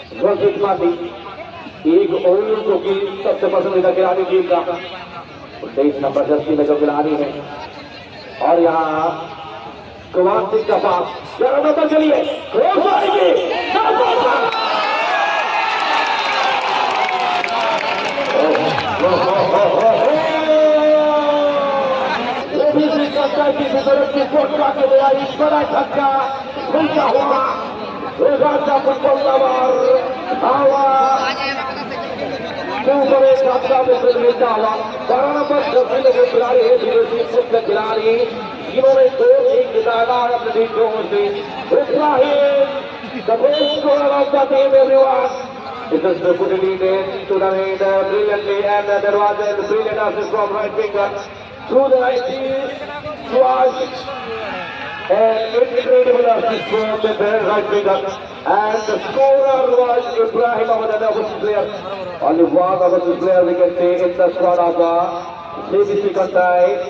घोषित माटी एक ओवरों की सबसे पसंदीदा खिलाड़ी टीम का 23 नंबर जर्सी में जो खिलाड़ी है और यहाँ कुमार सिंह का पास 11 नंबर के लिए क्रॉस आएगी बड़ा धक्का उल्टा हुआ राजा फुटबॉल लवर बारह नंबर के खिलाड़ी है मुख्य खिलाड़ी जिन्होंने 2-1 जिताया अपने टीम को से the best scorer of the team everyone. It is the good lead to the lead brilliantly and there was a brilliant assist from right winger through the right was an incredible assist from the right winger and the scorer was Ibrahim Ahmed, the opposite player. Only one opposite player we can see in the squad of the CBC Kantai.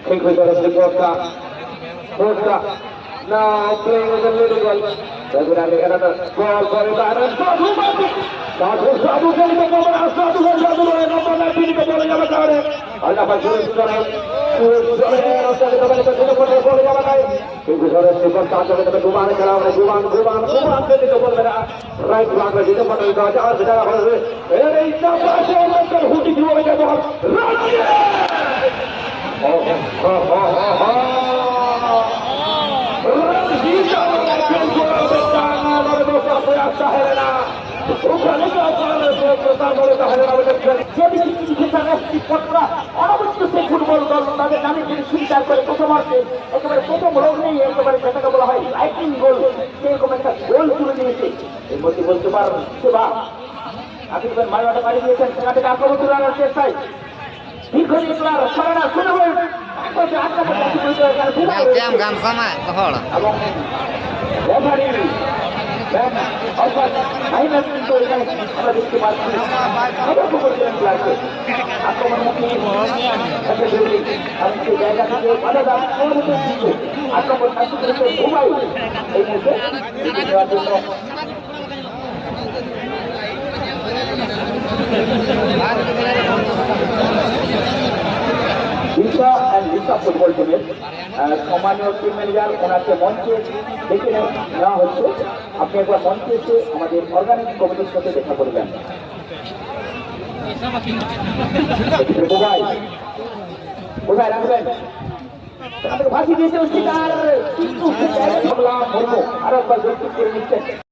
Think we got a Vodka. Now playing with the little girl. Regularly another ball for Ibrahim. Football দল তাদের নামে যদি স্বীকার করে প্রথমার্থে একেবারে প্রথম রোগ নেই একেবারে যেটাকে বলা হয় লাইটিং গোল সেরকম একটা গোল তুলে দিয়েছে এর মধ্যে বলতে পারবেন সেবা আপনি মাইমাটা বাড়ি দিয়েছেন সেখান থেকে আক্রমণ তুলে আনার চেষ্টায় দীর্ঘদিন তোলার সরেনা শুনে বলেন আমরা দেখতে পাচ্ছি আক্রমণমুখী জায়গা থেকে আক্রমণ ঘুমাই এই মুহূর্তে দেওয়ার জন্য Lisa and Lisa ফুটবল টিমের সম্মানীয় টিম ম্যানেজার ওনাকে মঞ্চে ডেকে নেওয়া হচ্ছে আপনি একবার মঞ্চে এসে আমাদের অর্গানিক কমিটির সাথে দেখা করবেন কোথায় রাখবেন ভাসি দিয়েছে অস্বীকার কিন্তু আরো একবার যৌক্তিক করে নিচ্ছেন